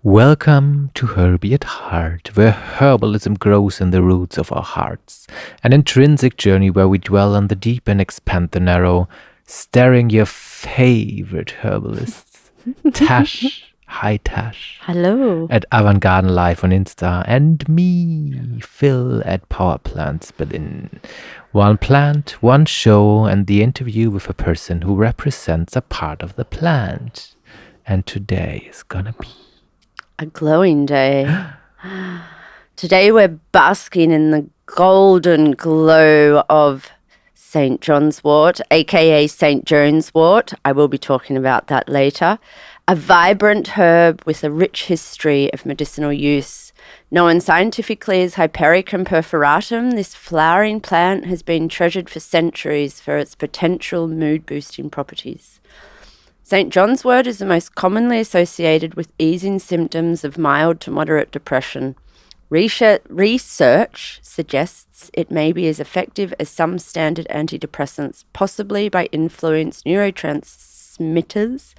Welcome to Herbal at Heart, where herbalism grows in the roots of our hearts. An intrinsic journey where we dwell on the deep and expand the narrow, staring your favorite herbalists. Tash, hi Tash. Hello. At Avant Garden Live on Insta, and me, Phil, at Power Plants Berlin. One plant, one show, and the interview with a person who represents a part of the plant. And today is gonna be A glowing day. Today we're basking in the golden glow of St. John's wort, aka St. John's wort. I will be talking about that later. A vibrant herb with a rich history of medicinal use. Known scientifically as Hypericum perforatum, this flowering plant has been treasured for centuries for its potential mood-boosting properties. St. John's wort is the most commonly associated with easing symptoms of mild to moderate depression. Research suggests it may be as effective as some standard antidepressants, possibly by influence neurotransmitters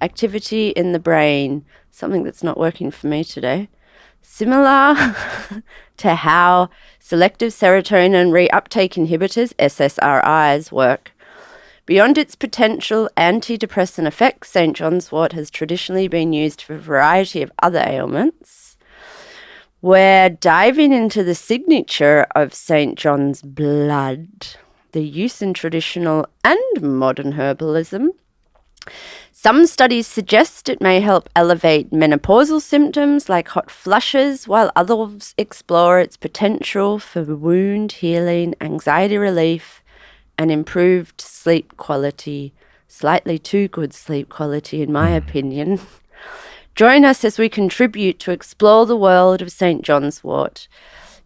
activity in the brain, something that's not working for me today, similar to how selective serotonin reuptake inhibitors, SSRIs, work. Beyond its potential antidepressant effects, St. John's wort has traditionally been used for a variety of other ailments. We're diving into the signature of St. John's blood, the use in traditional and modern herbalism. Some studies suggest it may help alleviate menopausal symptoms like hot flushes, while others explore its potential for wound healing, anxiety relief, and improved sleep quality, slightly too good sleep quality in my opinion. Join us as we contribute to explore the world of St. John's wort,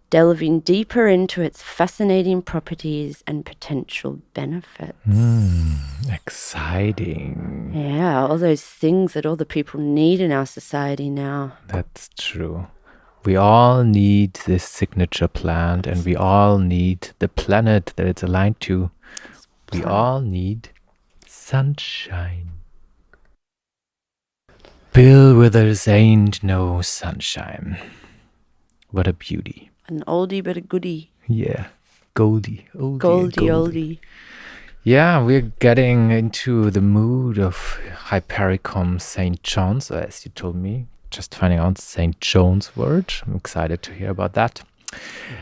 delving deeper into its fascinating properties and potential benefits. exciting. Yeah, all those things that all the people need in our society now. That's true. We all need this signature plant, and we all need the planet that it's aligned to. We all need sunshine. Bill Withers ain't no sunshine. What a beauty. An oldie but a goodie. Yeah, Goldie. Oldie. Yeah, we're getting into the mood of Hypericum St. John's, as you told me. Just finding out St. John's wort. I'm excited to hear about that.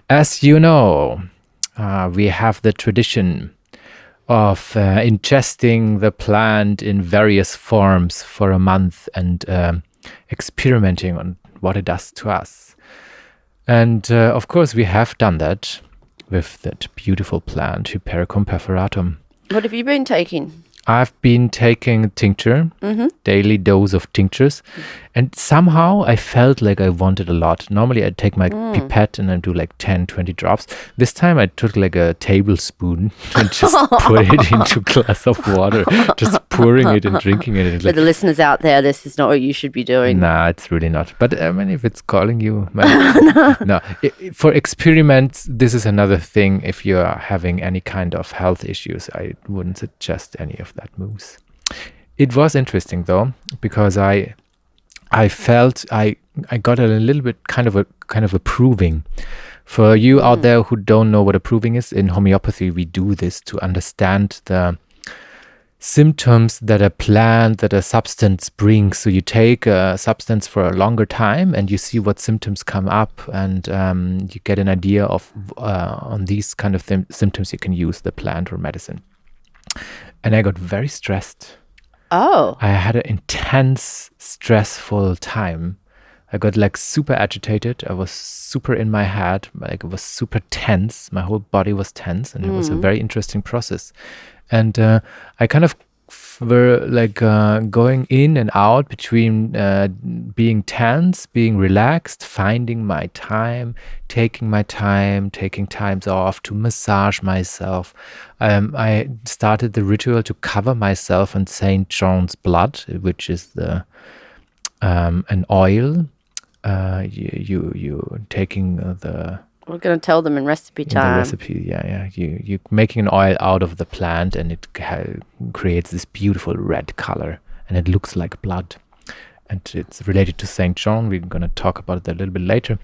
As you know, we have the tradition of ingesting the plant in various forms for a month and experimenting on what it does to us. And of course, we have done that with that beautiful plant, Hypericum perforatum. What have you been taking? I've been taking tincture, daily dose of tinctures, and somehow I felt like I wanted a lot. Normally I take my pipette and I do like 10, 20 drops. This time I took like a tablespoon and just put it into a glass of water, just pouring it and drinking it. For the listeners out there, this is not what you should be doing. Nah, it's really not. But I mean, if it's calling you, no. For experiments, this is another thing. If you're having any kind of health issues, I wouldn't suggest any of that moves. It was interesting though, because I felt I got a little bit kind of a proving. For you out there who don't know what a proving is, in homeopathy we do this to understand the symptoms that a plant, that a substance brings. So you take a substance for a longer time and you see what symptoms come up, and you get an idea of on these kind of symptoms you can use the plant or medicine. And I got very stressed. Oh. I had an intense, stressful time. I got like super agitated. I was super in my head. Like it was super tense. My whole body was tense, and it was a very interesting process. And I kind of were like going in and out between being tense, being relaxed, finding my time, taking times off to massage myself. I started the ritual to cover myself in St. John's blood, which is the an oil. You taking the. We're going to tell them in recipe time. In the recipe, yeah. You making an oil out of the plant, and it creates this beautiful red color, and it looks like blood. and it's related to Saint John. We're going to talk about that a little bit later.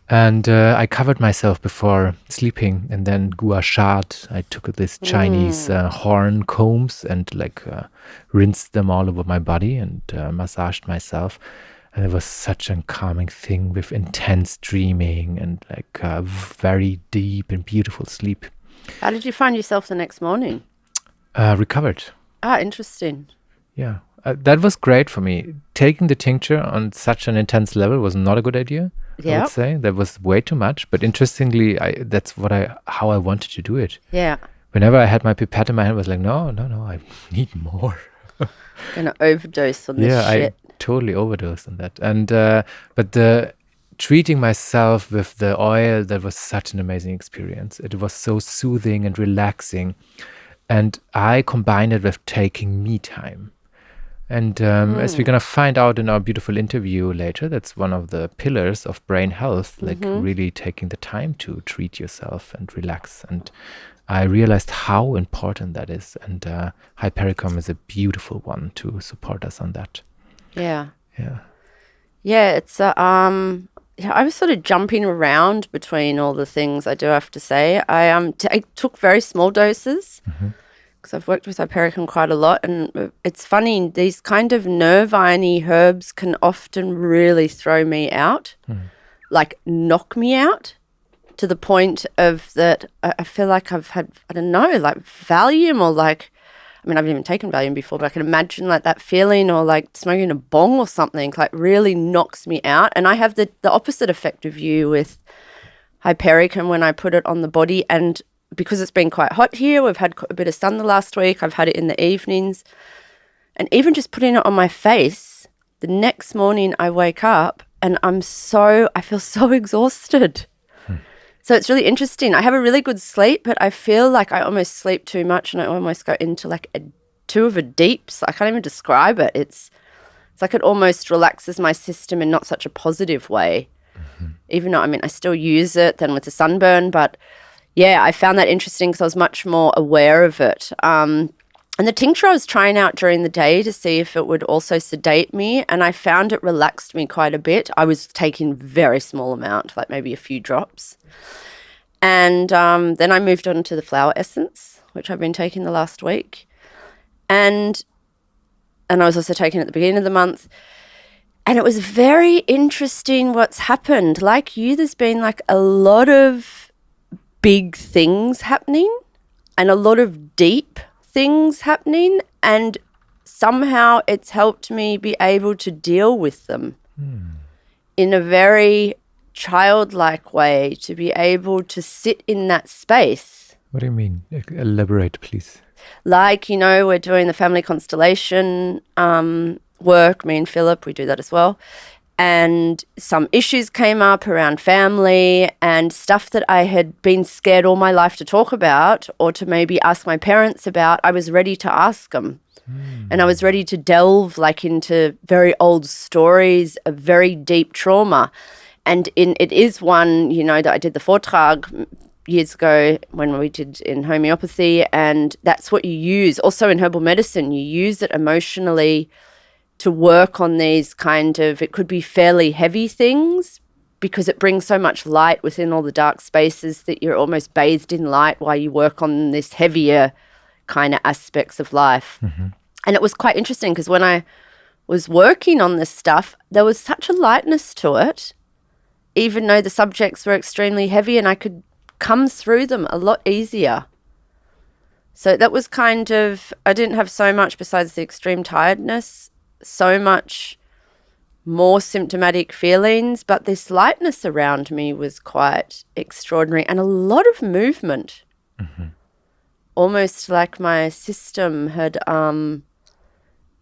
And I covered myself before sleeping, and then gua shat. I took this Chinese horn combs and like rinsed them all over my body and massaged myself. And it was such a calming thing with intense dreaming and like very deep and beautiful sleep. How did you find yourself the next morning? Recovered. Interesting. Yeah, that was great for me. Taking the tincture on such an intense level was not a good idea. I would say that was way too much. But interestingly, that's how I wanted to do it. Yeah. Whenever I had my pipette in my hand, I was like, no, I need more. Gonna overdose on this shit. I totally overdosed on that. And but the treating myself with the oil, that was such an amazing experience. It was so soothing and relaxing. And I combined it with taking me time. And as we're going to find out in our beautiful interview later, that's one of the pillars of brain health, like really taking the time to treat yourself and relax. And I realized how important that is. And Hypericum is a beautiful one to support us on that. Yeah. Yeah. Yeah, it's I was sort of jumping around between all the things, I do have to say. I took very small doses because I've worked with Hypericum quite a lot, and it's funny, these kind of nervine herbs can often really throw me out, like knock me out to the point of that I feel like I've had, I don't know, like Valium or like, I mean, I haven't even taken Valium before, but I can imagine like that feeling, or like smoking a bong or something, like really knocks me out. And I have the opposite effect of you with Hypericum when I put it on the body. And because it's been quite hot here, we've had a bit of sun the last week, I've had it in the evenings. And even just putting it on my face, the next morning I wake up and I feel so exhausted. So it's really interesting. I have a really good sleep, but I feel like I almost sleep too much and I almost go into like two of a deeps. I can't even describe it. It's like it almost relaxes my system in not such a positive way. Even though, I mean, I still use it then with the sunburn, but yeah, I found that interesting because I was much more aware of it. And the tincture I was trying out during the day to see if it would also sedate me, and I found it relaxed me quite a bit. I was taking very small amount, like maybe a few drops. And then I moved on to the flower essence, which I've been taking the last week. And I was also taking it at the beginning of the month. And it was very interesting what's happened. Like you, there's been like a lot of big things happening and a lot of deep things happening, and somehow it's helped me be able to deal with them in a very childlike way, to be able to sit in that space. What do you mean? Elaborate, please. Like, you know, we're doing the family constellation work, me and Philip, we do that as well. And some issues came up around family and stuff that I had been scared all my life to talk about or to maybe ask my parents about. I was ready to ask them. And I was ready to delve like into very old stories of very deep trauma. And it is one, you know, that I did the Vortrag years ago when we did in homeopathy, and that's what you use. Also in herbal medicine, you use it emotionally to work on these kind of, it could be fairly heavy things because it brings so much light within all the dark spaces that you're almost bathed in light while you work on this heavier kind of aspects of life. And it was quite interesting because when I was working on this stuff, there was such a lightness to it, even though the subjects were extremely heavy, and I could come through them a lot easier. So that was kind of, I didn't have so much besides the extreme tiredness, so much more symptomatic feelings, but this lightness around me was quite extraordinary, and a lot of movement. Almost like my system had,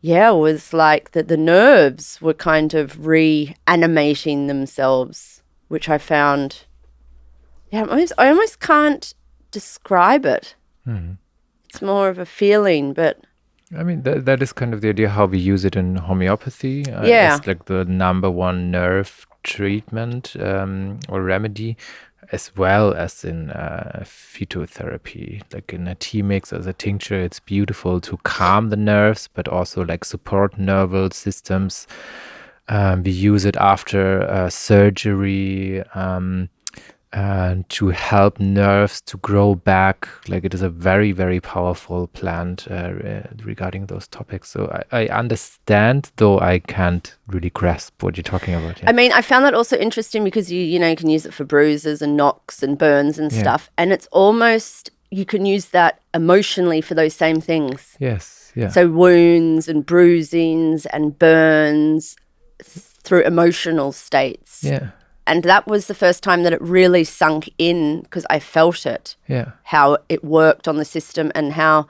was like that the nerves were kind of reanimating themselves, which I found, I almost can't describe it. It's more of a feeling, but I mean, that is kind of the idea how we use it in homeopathy. Yeah. It's like the number one nerve treatment or remedy. as well as in phytotherapy, like in a tea mix as a tincture. It's beautiful to calm the nerves, but also like support nervous systems. We use it after surgery to help nerves to grow back. Like it is a very, very powerful plant regarding those topics. So I understand, though I can't really grasp what you're talking about. Yeah. I mean, I found that also interesting because you can use it for bruises and knocks and burns and stuff. And it's almost, you can use that emotionally for those same things. Yes. Yeah. So wounds and bruisings and burns through emotional states. Yeah. And that was the first time that it really sunk in because I felt it. Yeah. How it worked on the system and how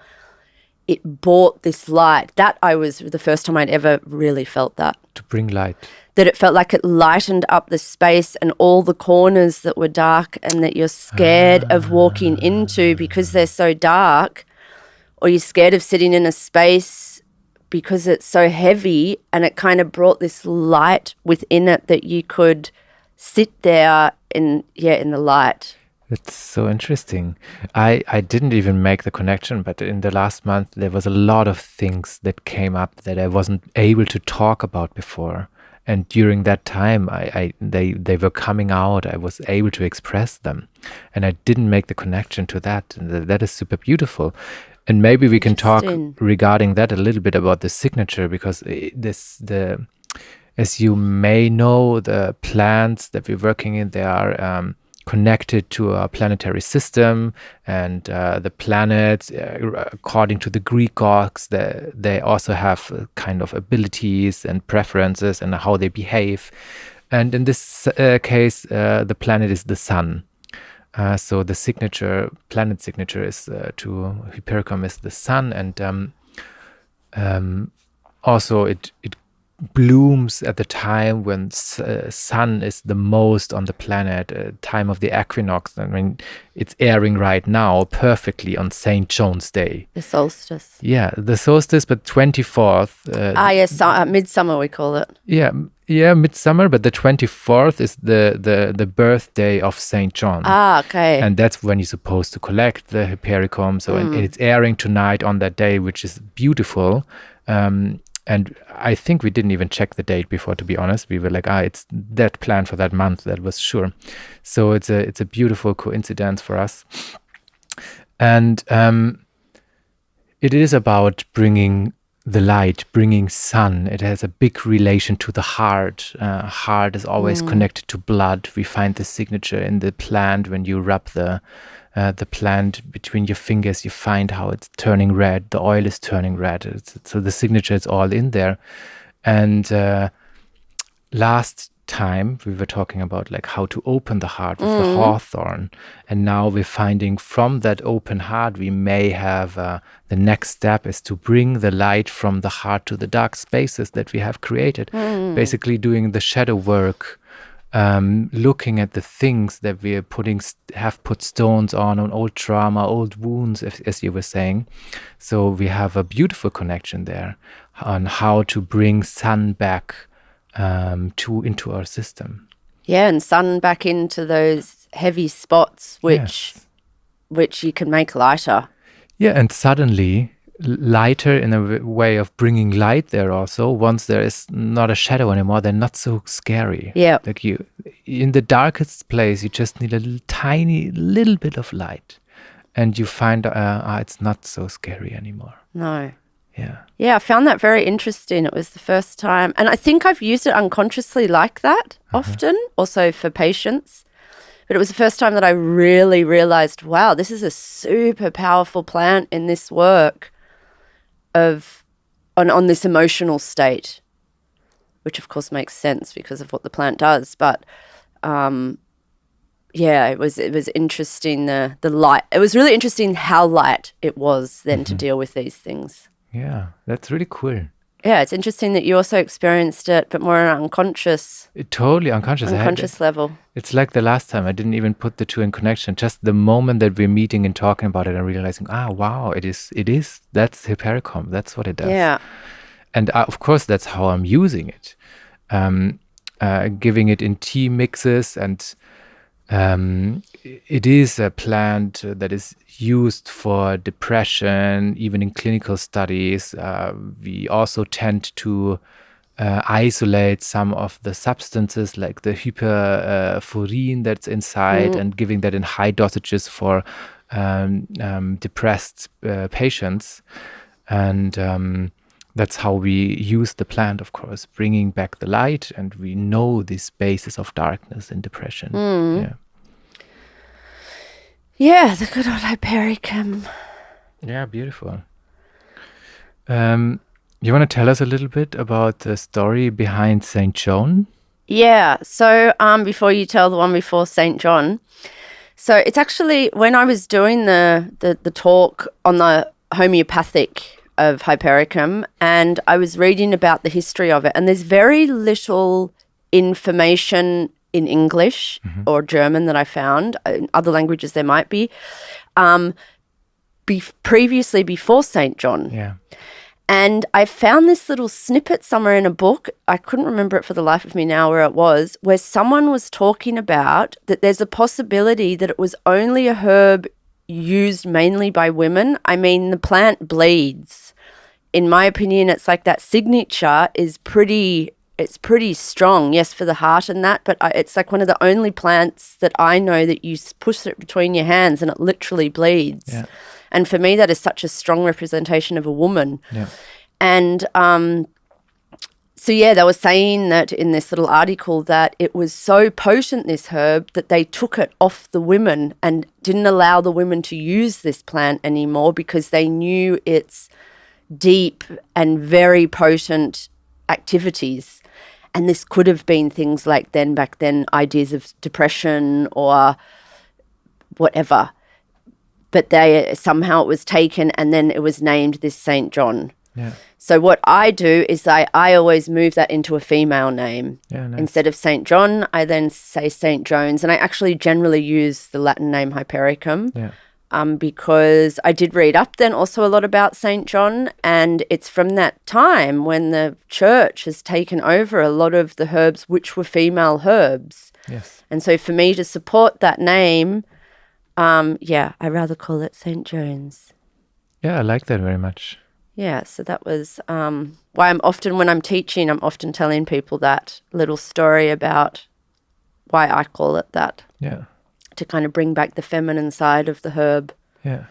it brought this light. That was the first time I'd ever really felt that. To bring light. That it felt like it lightened up the space and all the corners that were dark and that you're scared of walking into because they're so dark, or you're scared of sitting in a space because it's so heavy, and it kind of brought this light within it that you could sit there in the light. It's so interesting. I didn't even make the connection, but in the last month there was a lot of things that came up that I wasn't able to talk about before. And during that time, they were coming out. I was able to express them, and I didn't make the connection to that. And that is super beautiful. And maybe we can talk regarding that a little bit about the signature, because as you may know, the plants that we're working in, they are connected to a planetary system, and the planets, according to the Greek gods, they also have kind of abilities and preferences and how they behave. And in this case, the planet is the sun. So the planet signature is to Hypericum is the sun, and also it blooms at the time when sun is the most on the planet, time of the equinox. I mean, it's airing right now perfectly on St. John's Day. The solstice. Yeah, the solstice, but 24th. Yes, midsummer we call it. Yeah, midsummer, but the 24th is the birthday of St. John. Okay. And that's when you're supposed to collect the Hypericum. So and it's airing tonight on that day, which is beautiful. And I think we didn't even check the date before, to be honest. We were like, it's that plan for that month. That was sure. So it's a beautiful coincidence for us. And it is about bringing the light, bringing sun. It has a big relation to the heart. Heart is always connected to blood. We find the signature in the plant. When you rub the plant between your fingers, you find how it's turning red. The oil is turning red. So the signature is all in there. And last time we were talking about like how to open the heart with the hawthorn, and now we're finding from that open heart we may have the next step is to bring the light from the heart to the dark spaces that we have created. Basically doing the shadow work, looking at the things that we are have put stones on old trauma, old wounds, as you were saying. So we have a beautiful connection there on how to bring sun back into our system. Yeah, and sun back into those heavy spots, which you can make lighter. Yeah, and suddenly lighter in a way of bringing light there also. Once there is not a shadow anymore, they're not so scary. Yeah. Like you, in the darkest place, you just need a tiny little bit of light, and you find it's not so scary anymore. No. Yeah. Yeah, I found that very interesting. It was the first time, and I think I've used it unconsciously like that often, also for patients. But it was the first time that I really realized, wow, this is a super powerful plant in this work on this emotional state, which of course makes sense because of what the plant does. But it was interesting, the light. It was really interesting how light it was then to deal with these things. Yeah, that's really cool. Yeah, it's interesting that you also experienced it, but more on an unconscious. Totally unconscious. Level. It's like the last time I didn't even put the two in connection. Just the moment that we're meeting and talking about it and realizing, wow, it is. That's Hypericum. That's what it does. Yeah. And of course, that's how I'm using it. Giving it in tea mixes and It is a plant that is used for depression, even in clinical studies. We also tend to isolate some of the substances like the hyperforin that's inside and giving that in high dosages for depressed patients. And that's how we use the plant, of course, bringing back the light. And we know the spaces of darkness in depression. Yeah. Yeah, the good old Hypericum. Yeah, beautiful. You want to tell us a little bit about the story behind St. John? Yeah, so before you tell the one before St. John, so it's actually when I was doing the talk on the homeopathic of Hypericum, and I was reading about the history of it, and there's very little information in English or German that I found. In other languages there might be. Previously, before St. John. Yeah. And I found this little snippet somewhere in a book. I couldn't remember it for the life of me now where it was, where someone was talking about that there's a possibility that it was only a herb used mainly by women. I mean, the plant bleeds. In my opinion, it's like that signature is pretty strong, yes, for the heart and that, but it's like one of the only plants that I know that you push it between your hands and it literally bleeds. Yeah. And for me, that is such a strong representation of a woman. Yeah. And so, yeah, they were saying that in this little article that it was so potent, this herb, that they took it off the women and didn't allow the women to use this plant anymore because they knew its deep and very potent activities. And this could have been things like back then, ideas of depression or whatever. But somehow it was taken and then it was named this St. John. Yeah. So what I do is I always move that into a female name. Yeah, nice. Instead of St. John, I then say St. Jones. And I actually generally use the Latin name Hypericum. Yeah. Because I did read up then also a lot about St. John, and it's from that time when the church has taken over a lot of the herbs which were female herbs. Yes. And so for me to support that name, I rather call it St. Jones. Yeah, I like that very much. Yeah, so that was why when I'm teaching, I'm often telling people that little story about why I call it that. Yeah. To kind of bring back the feminine side of the herb. Yeah.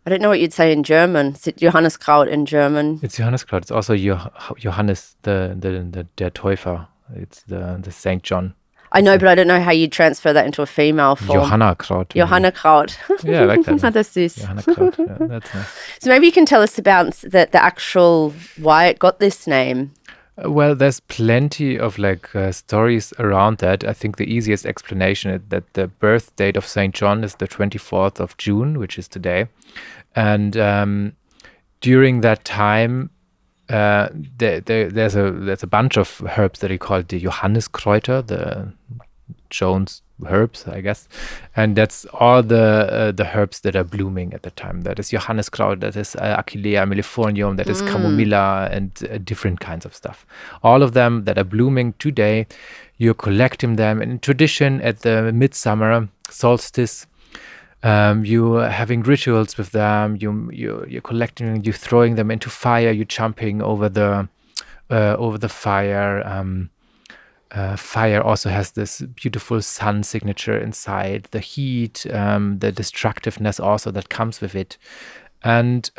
I don't know what you'd say in German. Is it Johanniskraut in German? It's Johanniskraut. It's also Johannes, der Täufer. It's the St. John. I know, but I don't know how you transfer that into a female form. Johannakraut. Johannakraut. Yeah, I like that. That's süß. Johannakraut. Yeah, that's nice. So maybe you can tell us about the actual, why it got this name. Well, there's plenty of stories around that. I think the easiest explanation is that the birth date of St. John is the 24th of June, which is today. And during that time, there's a bunch of herbs that he called the Johanniskräuter, the Jones herbs, I guess. And that's all the herbs that are blooming at the time. That is Johanniskraut, that is Achillea mellifolium, that is Camomilla, and different kinds of stuff. All of them that are blooming today, you're collecting them. And in tradition, at the midsummer solstice, you're having rituals with them. You're collecting, you're throwing them into fire. You're jumping over the fire. Fire also has this beautiful sun signature inside, the heat, the destructiveness also that comes with it. And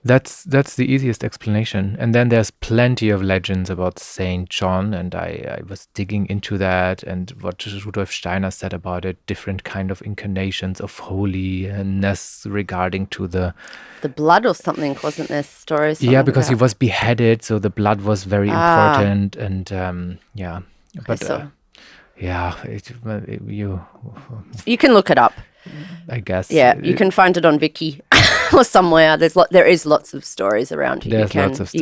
that's the easiest explanation. And then there's plenty of legends about Saint John, and I was digging into that and what Rudolf Steiner said about it, different kind of incarnations of holiness regarding to the blood or something, wasn't there? Stories. Yeah, because he was beheaded, so the blood was very important, and you can look it up. I guess. Yeah, you can find it on Wiki or somewhere. There is lots of stories around here. You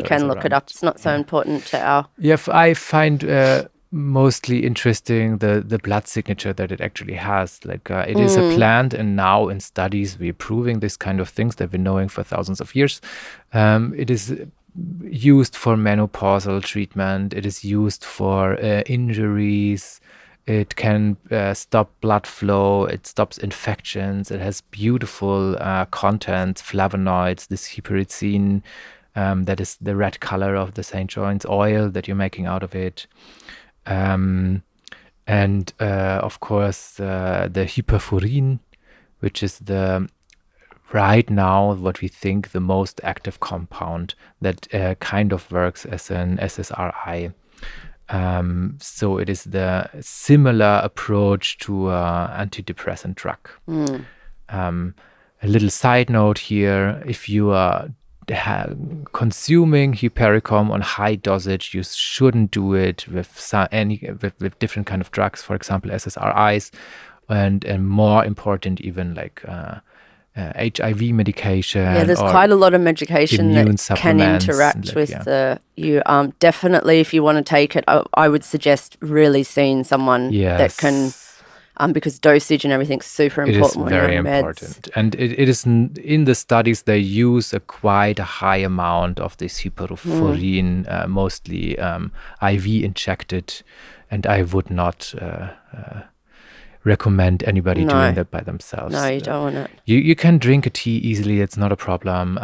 can look it up. It's not so important to our. Yeah, I find mostly interesting the blood signature that it actually has. It is a plant, and now in studies we're proving this kind of things that we've been knowing for thousands of years. It is used for menopausal treatment. It is used for injuries. It can stop blood flow. It stops infections. It has beautiful contents, flavonoids, this hypericum, that is the red color of the St. John's oil that you're making out of it. And of course, the hyperforin, which is right now what we think the most active compound that kind of works as an SSRI. So it is the similar approach to antidepressant drug. A little side note here: if you are consuming Hypericum on high dosage, you shouldn't do it with with different kind of drugs, for example SSRIs, and more important even like HIV medication. Yeah, there's quite a lot of medication that can interact with you. Definitely, if you want to take it, I would suggest really seeing someone that can. Because dosage and everything's super important. It is very important. And it is in the studies, they use quite a high amount of this hyperforin, mostly IV injected. And I would not recommend anybody doing that by themselves. No, you don't want it. You can drink a tea easily. It's not a problem.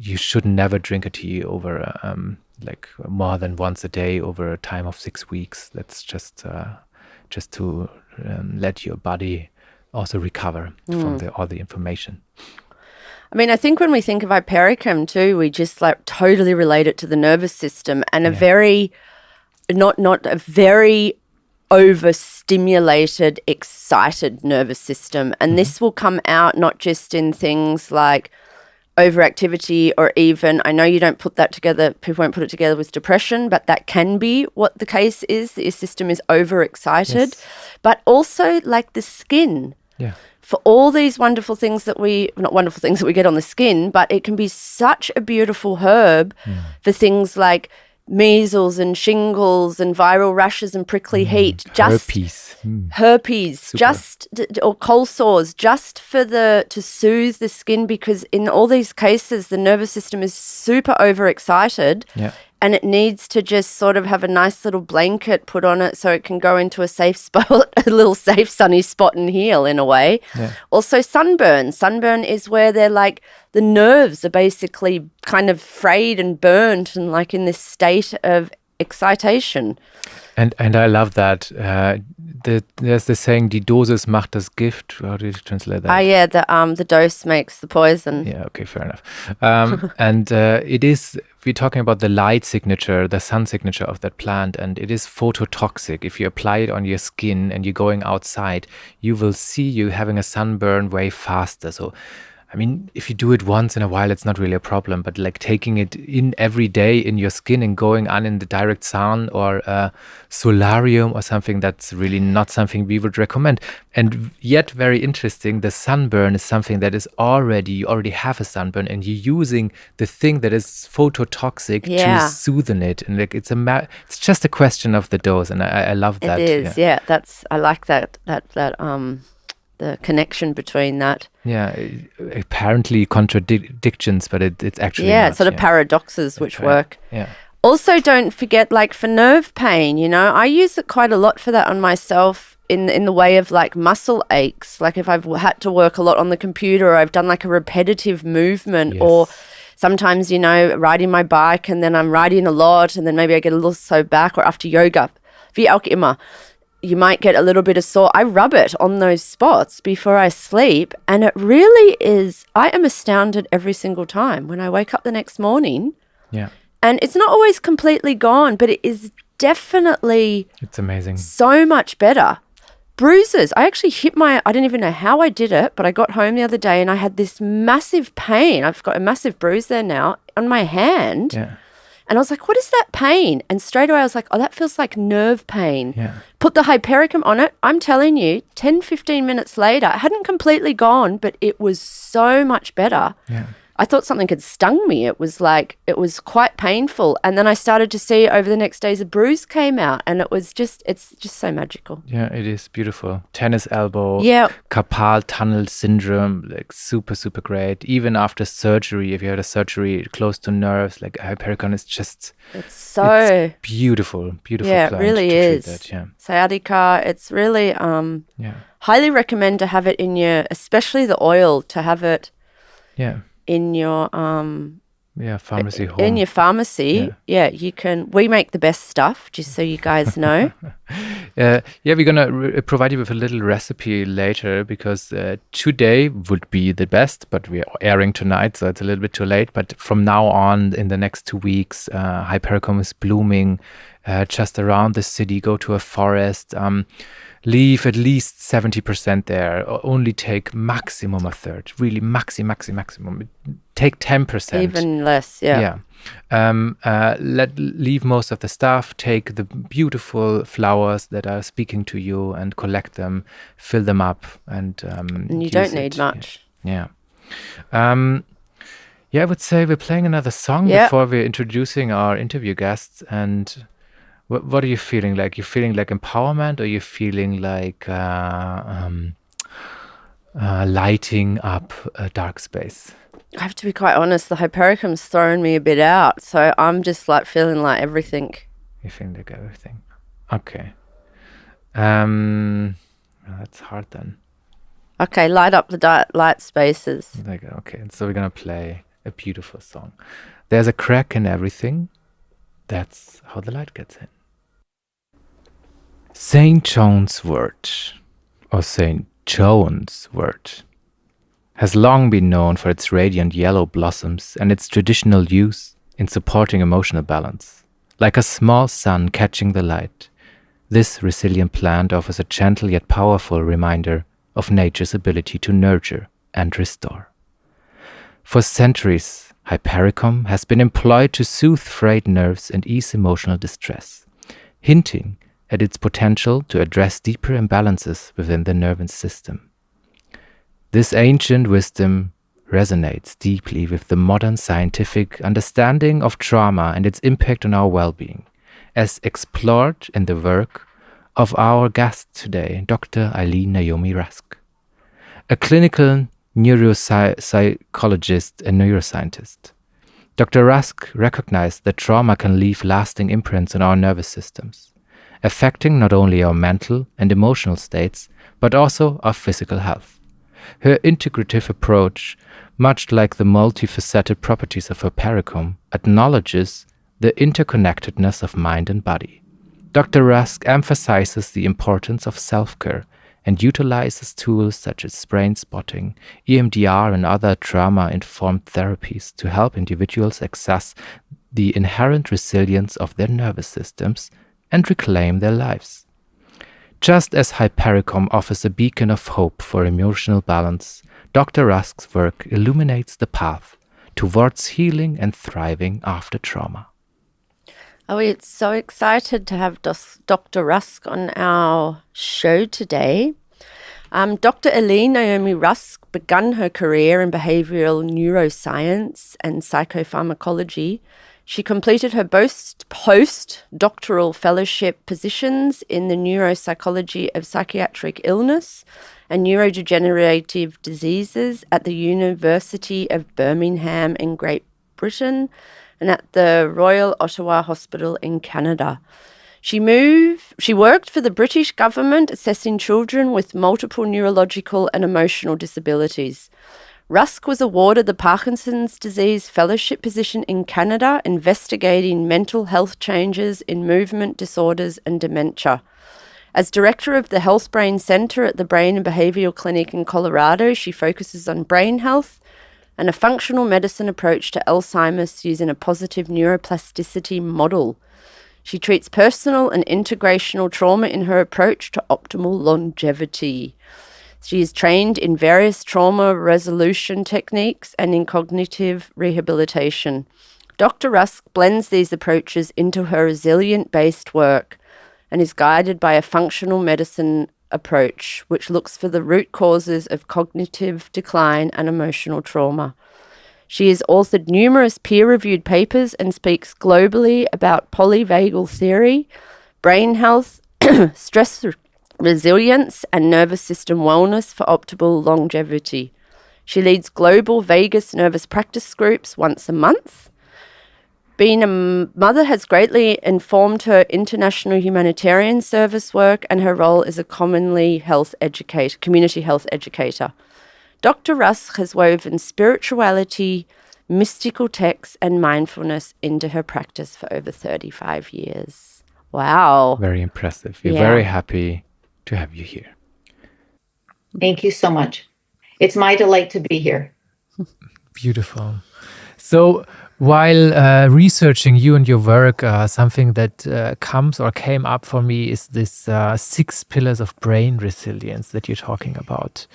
You should never drink a tea over like more than once a day over a time of 6 weeks. That's just to let your body also recover from all the information. I mean, I think when we think of Hypericum too, we just like totally relate it to the nervous system and a very, not a very overstimulated, excited nervous system. And this will come out not just in things like overactivity or even, I know you don't put that together, people won't put it together with depression, but that can be what the case is, that your system is overexcited. But also like the skin. Yeah. For all these wonderful things that not wonderful things that we get on the skin, but it can be such a beautiful herb for things like measles and shingles and viral rashes and prickly heat. Herpes, Super. Or cold sores, just to soothe the skin, because in all these cases, the nervous system is super overexcited. Yeah. And it needs to just sort of have a nice little blanket put on it so it can go into a safe spot, a little safe sunny spot and heal in a way. Yeah. Also sunburn. Sunburn is where they're like the nerves are basically kind of frayed and burnt and like in this state of excitation. And I love that. There's the saying, die Dosis macht das Gift. How do you translate that? The dose makes the poison. Yeah, okay, fair enough. And we're talking about the light signature, the sun signature of that plant, and it is phototoxic. If you apply it on your skin and you're going outside, you will see you having a sunburn way faster. So, I mean, if you do it once in a while, it's not really a problem, but like taking it in every day in your skin and going on in the direct sun or solarium or something, that's really not something we would recommend. And yet very interesting, the sunburn is something that is you already have a sunburn and you're using the thing that is phototoxic to soothe it. And like it's just a question of the dose. And I love that. It is, yeah. I like that the connection between that. Yeah, apparently contradictions, but it's actually it's sort of paradoxes which work. Yeah. Also, don't forget, like for nerve pain, I use it quite a lot for that on myself in the way of like muscle aches. Like if I've had to work a lot on the computer or I've done like a repetitive movement or sometimes, riding my bike and then I'm riding a lot and then maybe I get a little so back or after yoga. Wie auch immer. You might get a little bit of sore. I rub it on those spots before I sleep. And it really is, I am astounded every single time when I wake up the next morning. Yeah. And it's not always completely gone, but it is definitely. It's amazing. So much better. Bruises. I actually I didn't even know how I did it, but I got home the other day and I had this massive pain. I've got a massive bruise there now on my hand. Yeah. And I was like, what is that pain? And straight away I was like, oh, that feels like nerve pain. Yeah. Put the Hypericum on it. I'm telling you, 10, 15 minutes later, it hadn't completely gone, but it was so much better. Yeah. I thought something had stung me. It was quite painful. And then I started to see over the next days a bruise came out, and it's just so magical. Yeah, it is beautiful. Tennis elbow, Yeah. carpal tunnel syndrome, like super, super great. Even after surgery, if you had a surgery close to nerves, like Hypericum is just... It's beautiful, beautiful yeah, plant it really to is. treat that, yeah. Sciatica, it's really, highly recommend to have it in especially the oil, to have it in your pharmacy home. in your pharmacy. Yeah, you can. We make the best stuff, just so you guys know. We're gonna provide you with a little recipe later, because today would be the best, but we're airing tonight, so it's a little bit too late. But from now on, in the next 2 weeks, Hypericum is blooming just around the city. Go to a forest. Leave at least 70% there, or only take maximum a third. Really, maximum. Take 10%. Even less, yeah. Leave most of the stuff. Take the beautiful flowers that are speaking to you and collect them, fill them up, and you don't need much. Yeah. I would say we're playing another song before we're introducing our interview guests. And what are you feeling like? You feeling like empowerment, or you feeling like lighting up a dark space? I have to be quite honest, the Hypericum's thrown me a bit out, so I'm just like feeling like everything. You feel like everything. Okay. That's hard then. Okay, light up the light spaces. Okay, so we're gonna play a beautiful song. There's a crack in everything. That's how the light gets in. St. John's Wort, or St. John's Wort, has long been known for its radiant yellow blossoms and its traditional use in supporting emotional balance. Like a small sun catching the light, this resilient plant offers a gentle yet powerful reminder of nature's ability to nurture and restore. For centuries, Hypericum has been employed to soothe frayed nerves and ease emotional distress, hinting at its potential to address deeper imbalances within the nervous system. This ancient wisdom resonates deeply with the modern scientific understanding of trauma and its impact on our well-being, as explored in the work of our guest today, Dr. Eileen Naomi Rusk, a clinical neuropsychologist and neuroscientist. Dr. Rusk recognized that trauma can leave lasting imprints on our nervous systems, affecting not only our mental and emotional states, but also our physical health. Her integrative approach, much like the multifaceted properties of Hypericum, acknowledges the interconnectedness of mind and body. Dr. Rusk emphasizes the importance of self-care and utilizes tools such as brain spotting, EMDR, and other trauma-informed therapies to help individuals access the inherent resilience of their nervous systems and reclaim their lives. Just as Hypericum offers a beacon of hope for emotional balance, Dr. Rusk's work illuminates the path towards healing and thriving after trauma. Oh, we're so excited to have Dr. Rusk on our show today. Dr. Eileen Naomi Rusk began her career in behavioral neuroscience and psychopharmacology. She completed her post-doctoral fellowship positions in the neuropsychology of psychiatric illness and neurodegenerative diseases at the University of Birmingham in Great Britain and at the Royal Ottawa Hospital in Canada. She worked for the British government assessing children with multiple neurological and emotional disabilities. Rusk was awarded the Parkinson's Disease Fellowship position in Canada, investigating mental health changes in movement disorders and dementia. As director of the Health Brain Center at the Brain and Behavioral Clinic in Colorado, she focuses on brain health and a functional medicine approach to Alzheimer's using a positive neuroplasticity model. She treats personal and integrational trauma in her approach to optimal longevity. She is trained in various trauma resolution techniques and in cognitive rehabilitation. Dr. Rusk blends these approaches into her resilient-based work and is guided by a functional medicine approach, which looks for the root causes of cognitive decline and emotional trauma. She has authored numerous peer-reviewed papers and speaks globally about polyvagal theory, brain health, stress resilience, and nervous system wellness for optimal longevity. She leads global vagus nervous practice groups once a month. Being a mother has greatly informed her international humanitarian service work and her role as a community health educator. Dr. Rusk has woven spirituality, mystical texts, and mindfulness into her practice for over 35 years. Wow. Very impressive. We're very happy to have you here. Thank you so much. It's my delight to be here. Beautiful. So while researching you and your work, something that came up for me is this 6 pillars of brain resilience that you're talking about.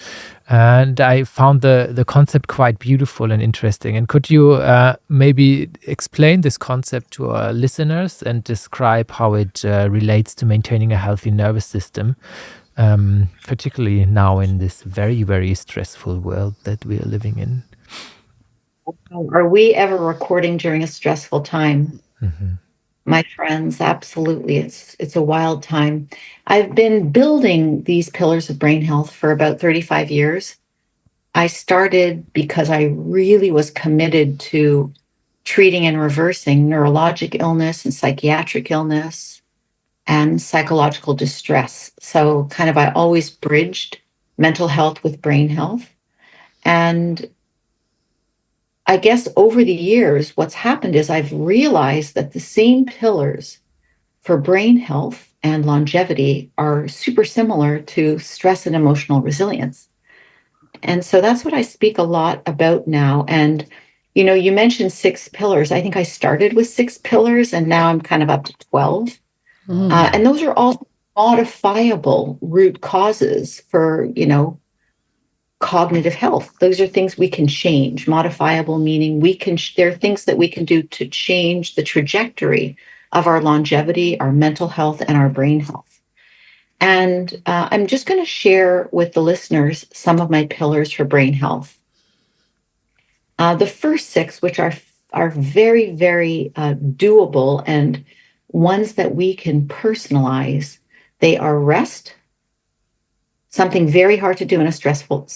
And I found the concept quite beautiful and interesting. And could you maybe explain this concept to our listeners and describe how it relates to maintaining a healthy nervous system, particularly now in this very, very stressful world that we are living in? Are we ever recording during a stressful time? Mm-hmm. My friends, absolutely. It's a wild time. I've been building these pillars of brain health for about 35 years. I started because I really was committed to treating and reversing neurologic illness and psychiatric illness and psychological distress. So kind of I always bridged mental health with brain health. And I guess over the years, what's happened is I've realized that the same pillars for brain health and longevity are super similar to stress and emotional resilience. And so that's what I speak a lot about now. And, you know, you mentioned 6 pillars. I think I started with 6 pillars and now I'm kind of up to 12. And those are all modifiable root causes for, you know, cognitive health. Those are things we can change. Modifiable meaning there are things that we can do to change the trajectory of our longevity, our mental health, and our brain health. And I'm just going to share with the listeners some of my pillars for brain health. The first 6, which are very, very doable and ones that we can personalize, they are rest, something very hard to do in a stressful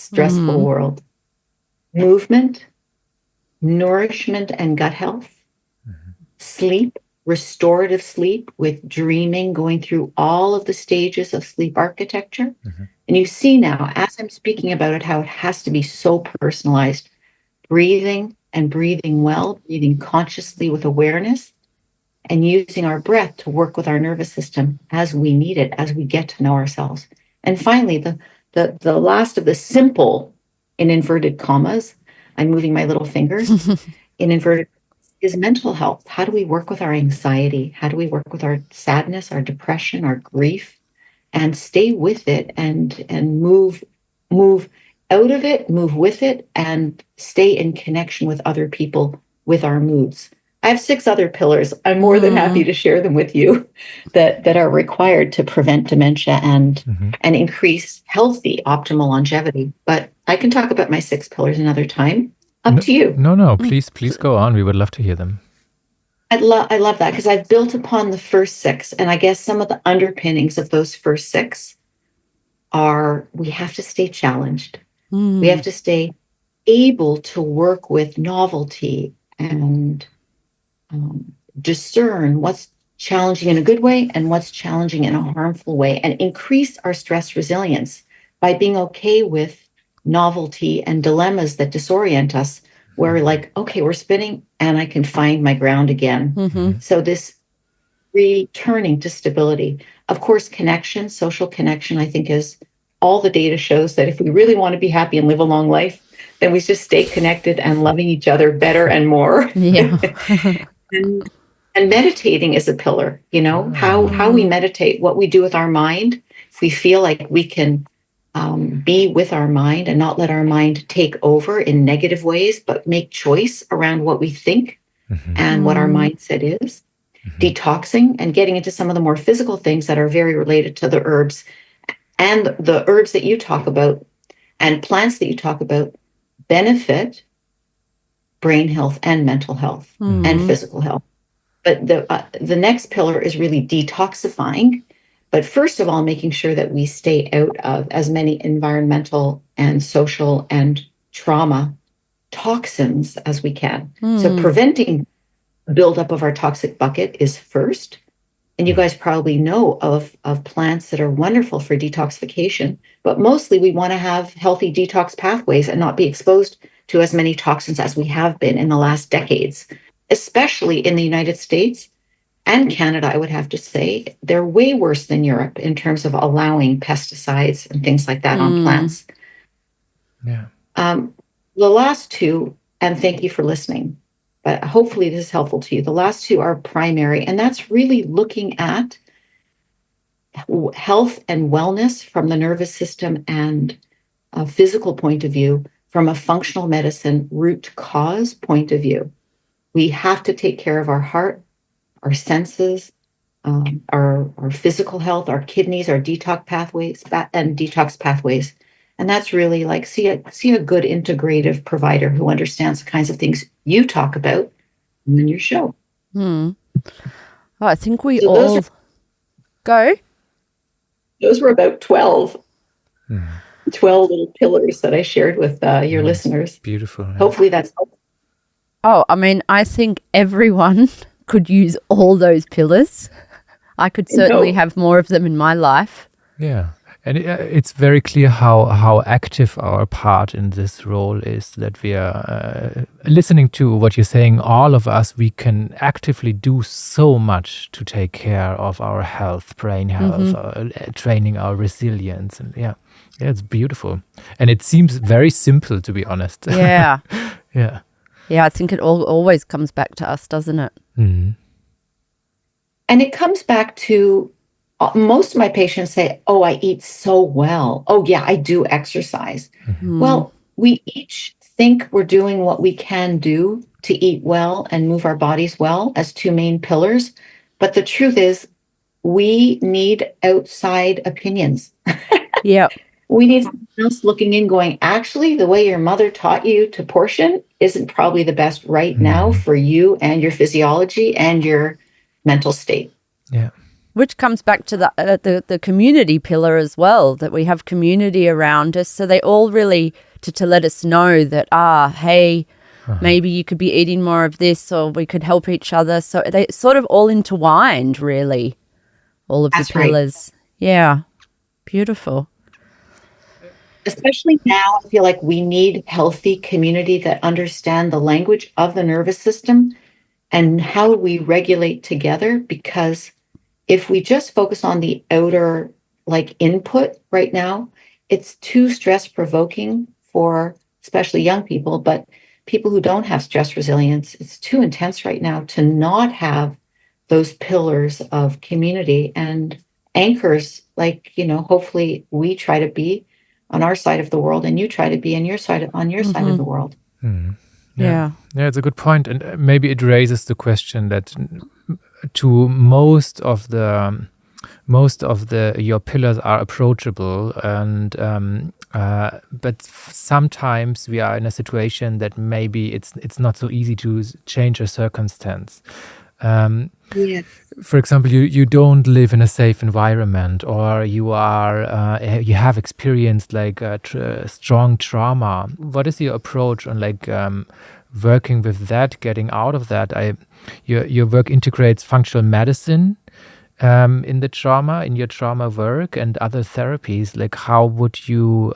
world. Movement, nourishment and gut health, sleep, restorative sleep with dreaming, going through all of the stages of sleep architecture. And you see now, as I'm speaking about it, how it has to be so personalized. Breathing and breathing well, breathing consciously with awareness, and using our breath to work with our nervous system as we need it, as we get to know ourselves. And finally, the last of the simple, in inverted commas, I'm moving my little fingers, in inverted, is mental health. How do we work with our anxiety? How do we work with our sadness, our depression, our grief, and stay with it and move out of it, move with it, and stay in connection with other people with our moods. I have 6 other pillars. I'm more than happy to share them with you that are required to prevent dementia and increase healthy, optimal longevity. But I can talk about my 6 pillars another time. Up to you. No, please go on. We would love to hear them. I love that because I've built upon the first 6. And I guess some of the underpinnings of those first 6 are we have to stay challenged. We have to stay able to work with novelty and discern what's challenging in a good way and what's challenging in a harmful way, and increase our stress resilience by being okay with novelty and dilemmas that disorient us, where we're like, okay, we're spinning and I can find my ground again. So this returning to stability. Of course, connection, social connection, I think is all the data shows that if we really want to be happy and live a long life, then we just stay connected and loving each other better and more. Yeah. And meditating is a pillar, you know, how we meditate, what we do with our mind. If we feel like we can be with our mind and not let our mind take over in negative ways, but make choice around what we think and what our mindset is. Detoxing and getting into some of the more physical things that are very related to the herbs and the herbs that you talk about and plants that you talk about benefit brain health and mental health and physical health. But the next pillar is really detoxifying. But first of all, making sure that we stay out of as many environmental and social and trauma toxins as we can. So preventing buildup of our toxic bucket is first. And you guys probably know of plants that are wonderful for detoxification, but mostly we want to have healthy detox pathways and not be exposed to as many toxins as we have been in the last decades, especially in the United States and Canada. I would have to say they're way worse than Europe in terms of allowing pesticides and things like that on plants. Yeah. The last two, and thank you for listening, but hopefully this is helpful to you. The last two are primary, and that's really looking at health and wellness from the nervous system and a physical point of view, from a functional medicine root cause point of view. We have to take care of our heart, our senses, our physical health, our kidneys, our detox pathways. And that's really like see a good integrative provider who understands the kinds of things you talk about in your show. Oh, I think we all go. Those were about 12 little pillars that I shared with your listeners. Beautiful. Yeah. Hopefully that's helpful. Oh, I mean, I think everyone could use all those pillars. I could certainly have more of them in my life. Yeah. And it's very clear how active our part in this role is, that we are listening to what you're saying. All of us, we can actively do so much to take care of our health, brain health, training our resilience. And yeah, it's beautiful. And it seems very simple, to be honest. Yeah. Yeah. Yeah, I think it always comes back to us, doesn't it? And it comes back to most of my patients say, oh, I eat so well. Oh, yeah, I do exercise. Well, we each think we're doing what we can do to eat well and move our bodies well as two main pillars. But the truth is, we need outside opinions. Yeah. We need someone else looking in going, actually, the way your mother taught you to portion isn't probably the best right now for you and your physiology and your mental state. Yeah. Which comes back to the community pillar as well, that we have community around us. So they all really to let us know that, hey, maybe you could be eating more of this, or we could help each other. So they sort of all intertwined, really, all of the pillars. Right. Yeah. Beautiful. Especially now, I feel like we need healthy community that understand the language of the nervous system and how we regulate together, because if we just focus on the outer input right now, it's too stress provoking for especially young people, but people who don't have stress resilience, it's too intense right now to not have those pillars of community and anchors. Hopefully we try to be on our side of the world and you try to be on your side of the world. Yeah, it's a good point. And maybe it raises the question that to most of your pillars are approachable, and but sometimes we are in a situation that maybe it's not so easy to change a circumstance. Yes. For example, you don't live in a safe environment, or you have experienced strong trauma. What is your approach on working with that, getting out of that? Your work integrates functional medicine in your trauma work and other therapies. How would you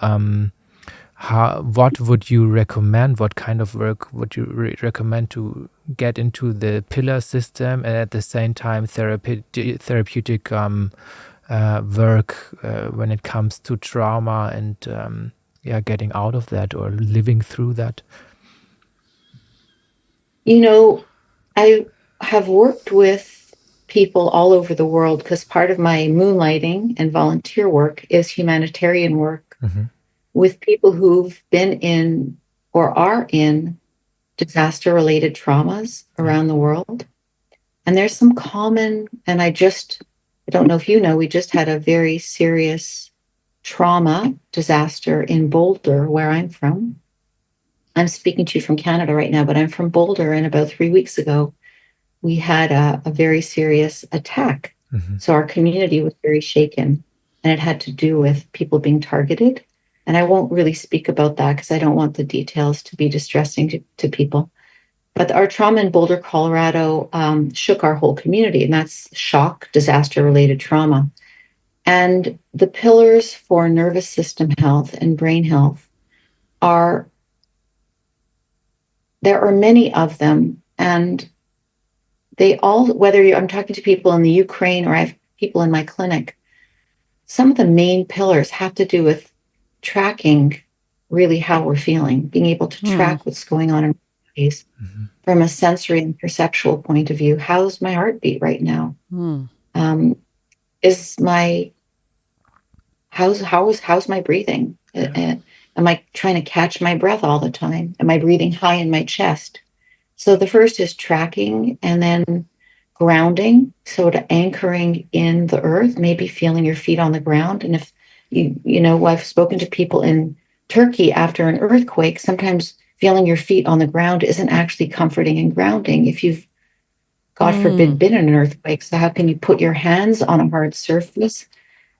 what would you recommend? What kind of work would you recommend to get into the pillar system, and at the same time therapeutic work when it comes to trauma and getting out of that or living through that? I have worked with people all over the world because part of my moonlighting and volunteer work is humanitarian work with people who've been in or are in disaster-related traumas around the world. And there's some common, and I don't know if you know, we just had a very serious trauma disaster in Boulder, where I'm from. I'm speaking to you from Canada right now, but I'm from Boulder, and about 3 weeks ago, we had a very serious attack. So our community was very shaken, and it had to do with people being targeted. And I won't really speak about that because I don't want the details to be distressing to people. But our trauma in Boulder, Colorado, shook our whole community, and that's shock, disaster-related trauma. And the pillars for nervous system health and brain health there are many of them, and they all, I'm talking to people in the Ukraine or I have people in my clinic, some of the main pillars have to do with tracking really how we're feeling, being able to track what's going on in our bodies from a sensory and perceptual point of view. How's my heartbeat right now? How's my breathing? Am I trying to catch my breath all the time? Am I breathing high in my chest? So the first is tracking, and then grounding, so to anchoring in the earth, maybe feeling your feet on the ground. And if I've spoken to people in Turkey after an earthquake, sometimes feeling your feet on the ground isn't actually comforting and grounding if you've, God forbid, been in an earthquake. So how can you put your hands on a hard surface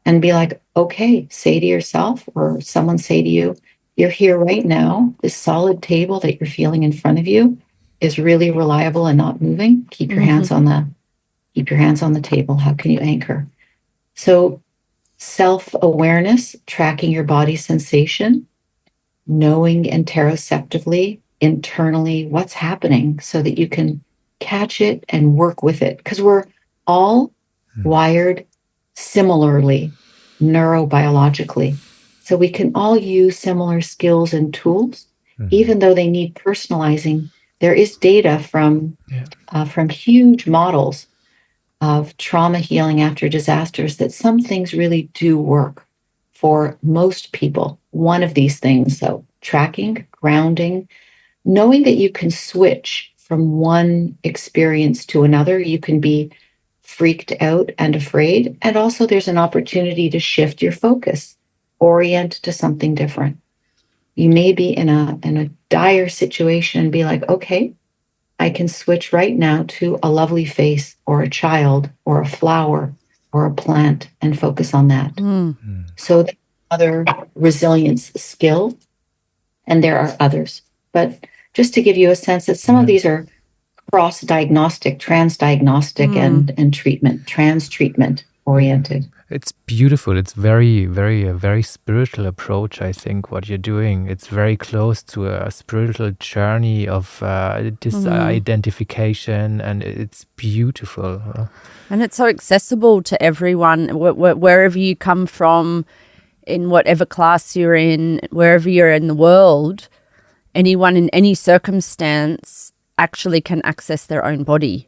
and be like, okay, say to yourself or someone say to you, you're here right now. This solid table that you're feeling in front of you is really reliable and not moving. Keep your hands on the table. How can you anchor? So self-awareness, tracking your body sensation, knowing interoceptively, internally what's happening so that you can catch it and work with it. Because we're all wired similarly, neurobiologically. So we can all use similar skills and tools, even though they need personalizing. There is data from huge models of trauma healing after disasters that some things really do work for most people. One of these things, though, tracking, grounding, knowing that you can switch from one experience to another. You can be freaked out and afraid. And also there's an opportunity to shift your focus, orient to something different. You may be in a dire situation and be like, okay, I can switch right now to a lovely face or a child or a flower or a plant and focus on that. So there's other resilience skill, and there are others. But just to give you a sense that some of these are cross-diagnostic, trans-diagnostic, and treatment, trans-treatment oriented. It's beautiful. It's very, very, a very spiritual approach, I think, what you're doing. It's very close to a spiritual journey of disidentification, and it's beautiful. And it's so accessible to everyone, wherever you come from, in whatever class you're in, wherever you're in the world. Anyone in any circumstance actually can access their own body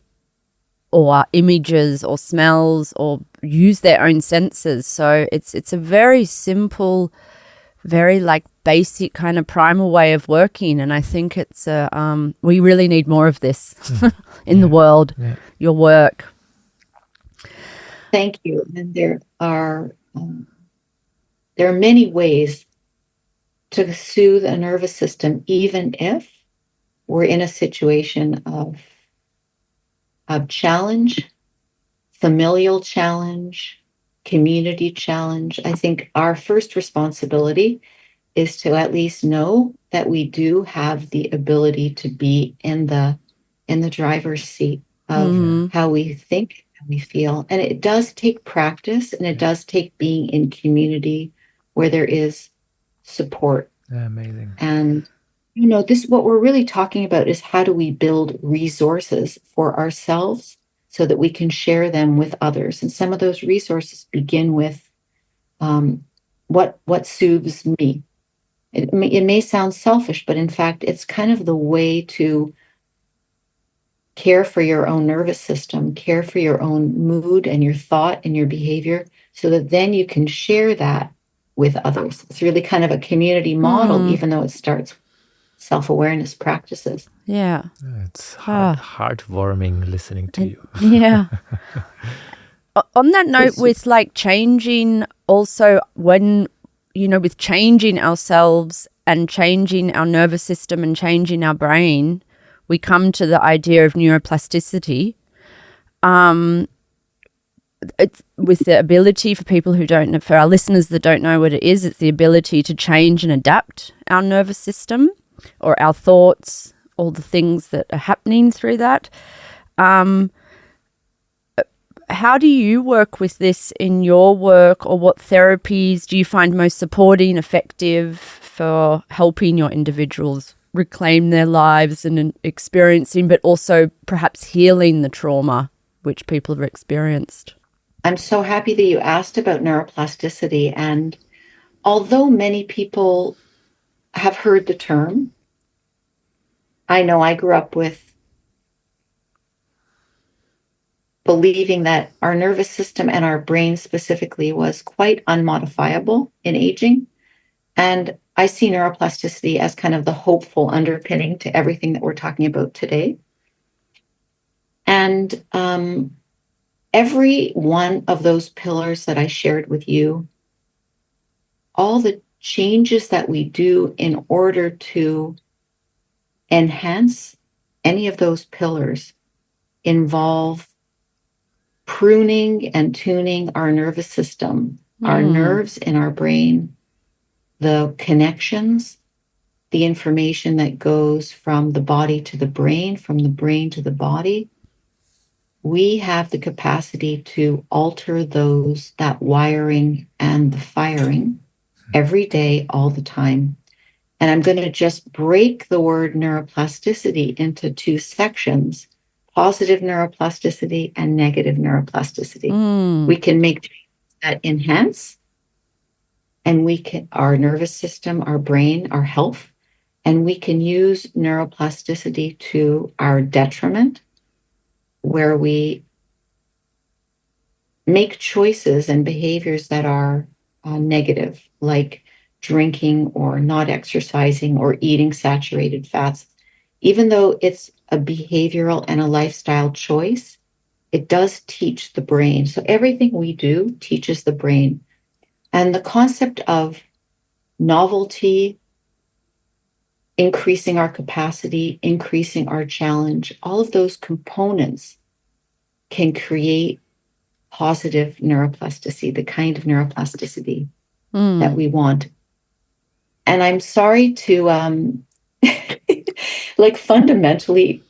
or images or smells or use their own senses. So it's a very simple, very basic kind of primal way of working. And I think it's we really need more of this in the world, your work. Thank you. And there are many ways to soothe a nervous system, even if we're in a situation of challenge, familial challenge, community challenge. I think our first responsibility is to at least know that we do have the ability to be in the driver's seat of how we think, how we feel. And it does take practice, and it does take being in community where there is support. Amazing. And what we're really talking about is how do we build resources for ourselves so that we can share them with others. And some of those resources begin with what soothes me. It may sound selfish, but in fact, it's kind of the way to care for your own nervous system, care for your own mood and your thought and your behavior, so that then you can share that with others. It's really kind of a community model, even though it starts with self-awareness practices. Yeah. It's heartwarming listening to you. Yeah. On that note, with changing also when, with changing ourselves and changing our nervous system and changing our brain, we come to the idea of neuroplasticity. It's with the ability for people who don't know, for our listeners that don't know what it is, it's the ability to change and adapt our nervous system or our thoughts, all the things that are happening through that. How do you work with this in your work, or what therapies do you find most supporting, effective for helping your individuals reclaim their lives and experiencing, but also perhaps healing the trauma which people have experienced? I'm so happy that you asked about neuroplasticity. And although many people have heard the term, I know I grew up with believing that our nervous system and our brain specifically was quite unmodifiable in aging. And I see neuroplasticity as kind of the hopeful underpinning to everything that we're talking about today. And every one of those pillars that I shared with you, all the changes that we do in order to enhance any of those pillars involve pruning and tuning our nervous system, our nerves in our brain, the connections, the information that goes from the body to the brain, from the brain to the body. We have the capacity to alter that wiring and the firing every day, all the time. And I'm going to just break the word neuroplasticity into two sections: positive neuroplasticity and negative neuroplasticity. We can make changes that enhance, and our nervous system, our brain, our health, and we can use neuroplasticity to our detriment, where we make choices and behaviors that are negative, like drinking or not exercising or eating saturated fats. Even though it's a behavioral and a lifestyle choice, it does teach the brain. So everything we do teaches the brain. And the concept of novelty, increasing our capacity, increasing our challenge, all of those components can create positive neuroplasticity, the kind of neuroplasticity that we want. And I'm sorry to, fundamentally,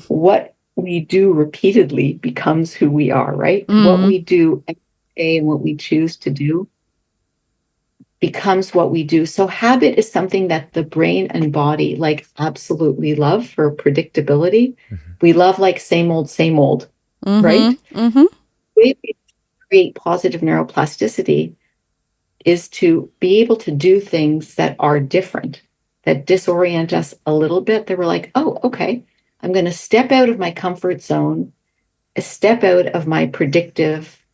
what we do repeatedly becomes who we are, right? What we do every day and what we choose to do becomes what we do. So habit is something that the brain and body absolutely love for predictability. We love same old, right? The way we create positive neuroplasticity is to be able to do things that are different, that disorient us a little bit, that we're like, oh, okay, I'm going to step out of my comfort zone, step out of my predictive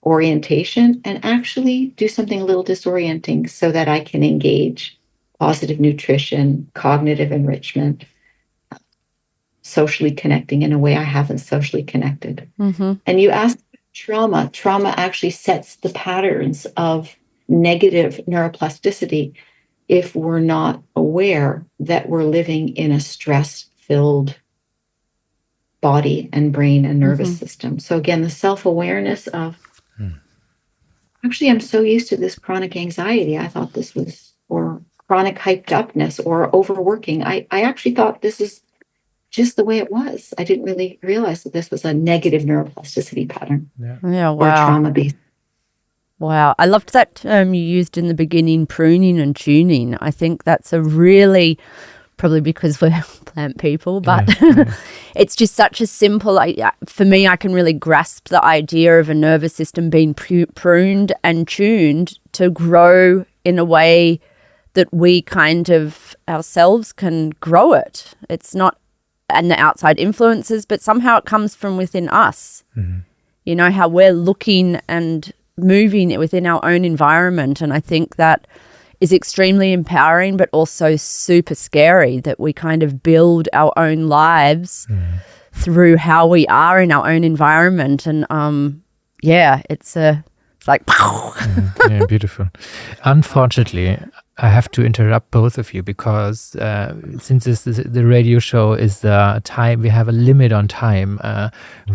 orientation, and actually do something a little disorienting so that I can engage positive nutrition, cognitive enrichment, socially connecting in a way I haven't socially connected. And you asked trauma. Trauma actually sets the patterns of negative neuroplasticity if we're not aware that we're living in a stress-filled body and brain and nervous system. So again, the self-awareness of, actually, I'm so used to this chronic anxiety. I thought this was, or chronic hyped upness or overworking. I actually thought this is just the way it was. I didn't really realize that this was a negative neuroplasticity pattern. Yeah, wow. Or trauma-based. Wow. I loved that term you used in the beginning, pruning and tuning. I think that's a really, probably because we're plant people, but it's just such a simple, for me, I can really grasp the idea of a nervous system being pruned and tuned to grow in a way that we kind of ourselves can grow it. It's not and the outside influences, but somehow it comes from within us. You know, how we're looking and moving within our own environment. And I think that is extremely empowering, but also super scary, that we kind of build our own lives through how we are in our own environment. And it's like yeah, beautiful. Unfortunately, I have to interrupt both of you because since the radio show is time, we have a limit on time.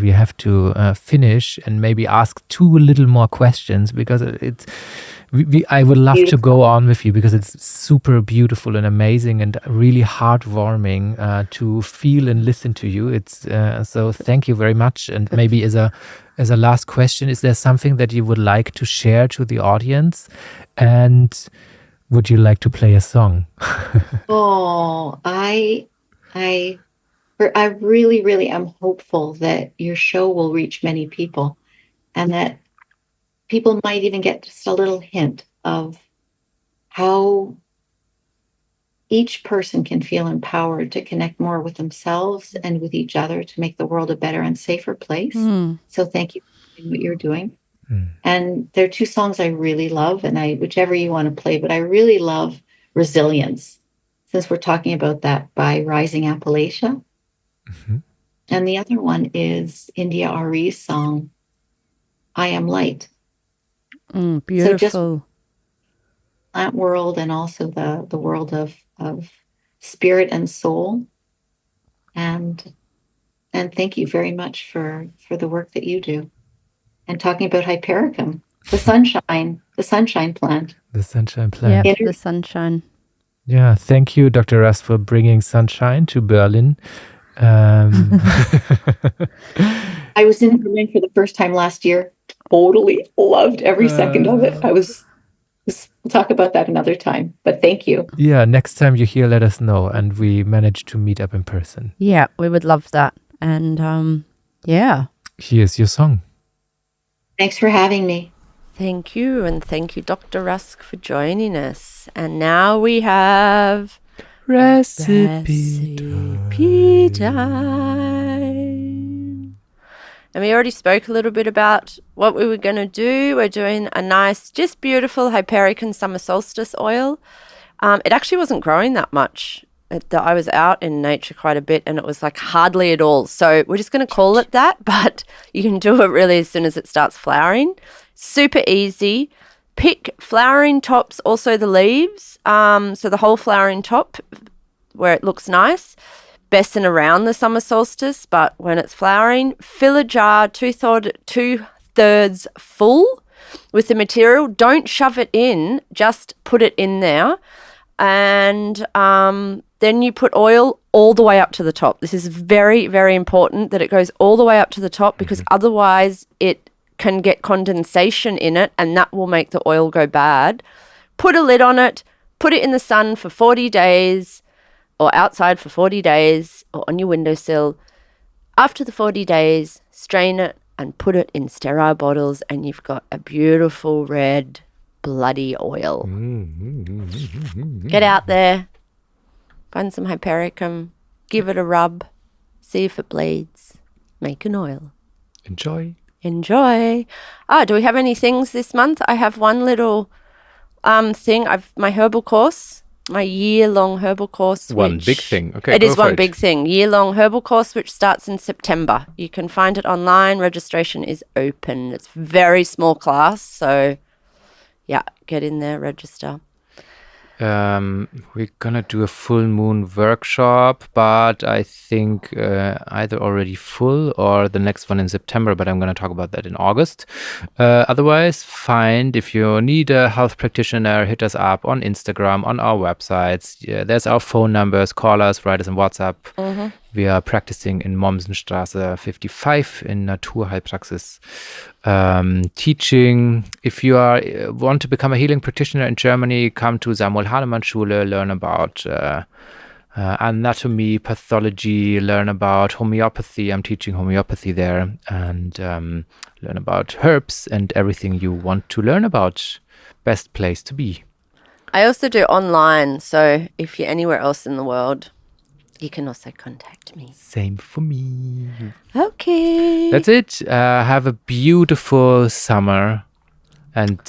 We have to finish and maybe ask 2 little more questions because I would love to go on with you because it's super beautiful and amazing and really heartwarming to feel and listen to you. It's so thank you very much. And maybe as a last question, is there something that you would like to share to the audience? And would you like to play a song? Oh, I really, really am hopeful that your show will reach many people and that people might even get just a little hint of how each person can feel empowered to connect more with themselves and with each other to make the world a better and safer place. So thank you for doing what you're doing. And there are 2 songs I really love, and whichever you want to play, but I really love Resilience, since we're talking about that, by Rising Appalachia. And the other one is India Ari's song, I Am Light. Beautiful. So just that world and also the world of spirit and soul. And thank you very much for the work that you do. And talking about Hypericum, the sunshine plant. The sunshine plant. Yep, the sunshine. Yeah, thank you, Dr. Russ, for bringing sunshine to Berlin. I was in Berlin for the first time last year. Totally loved every second of it. We'll talk about that another time, but thank you. Yeah, next time you're here, let us know, and we manage to meet up in person. Yeah, we would love that. And here's your song. Thanks for having me. Thank you, and thank you, Dr. Rusk, for joining us. And now we have recipe time. And we already spoke a little bit about what we were going to do. We're doing a nice, just beautiful Hypericum summer solstice oil. It actually wasn't growing that much. I was out in nature quite a bit and it was like hardly at all. So we're just going to call it that, but you can do it really as soon as it starts flowering. Super easy. Pick flowering tops, also the leaves. So the whole flowering top where it looks nice. Best in around the summer solstice, but when it's flowering, fill a jar 2/3 full with the material. Don't shove it in, just put it in there. And then you put oil all the way up to the top. This is very, very important that it goes all the way up to the top because otherwise it can get condensation in it and that will make the oil go bad. Put a lid on it, put it in the sun for 40 days or outside for 40 days or on your windowsill. After the 40 days, strain it and put it in sterile bottles and you've got a beautiful red bloody oil. Get out there, find some Hypericum, give it a rub, see if it bleeds, make an oil. Enjoy. Do we have any things this month? I have one little thing. My herbal course, my year-long herbal course. One big thing. Okay, it is one big thing. Year-long herbal course, which starts in September. You can find it online. Registration is open. It's a very small class, so yeah, get in there, register. We're gonna do a full moon workshop, but I think either already full or the next one in September, but I'm gonna talk about that in August. Otherwise, if you need a health practitioner, hit us up on Instagram, on our websites. Yeah, there's our phone numbers, call us, write us on WhatsApp. We are practicing in Mommsenstraße 55 in Naturheilpraxis. Teaching. If you want to become a healing practitioner in Germany, come to Samuel Hahnemann Schule, learn about anatomy, pathology, learn about homeopathy. I'm teaching homeopathy there, and learn about herbs and everything you want to learn about. Best place to be. I also do online, so if you're anywhere else in the world, you can also contact me. Same for me. Okay. That's it. Have a beautiful summer and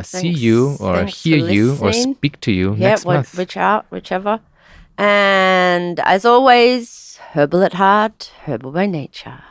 see you or hear you or speak to you next month. Whichever. And as always, herbal at heart, herbal by nature.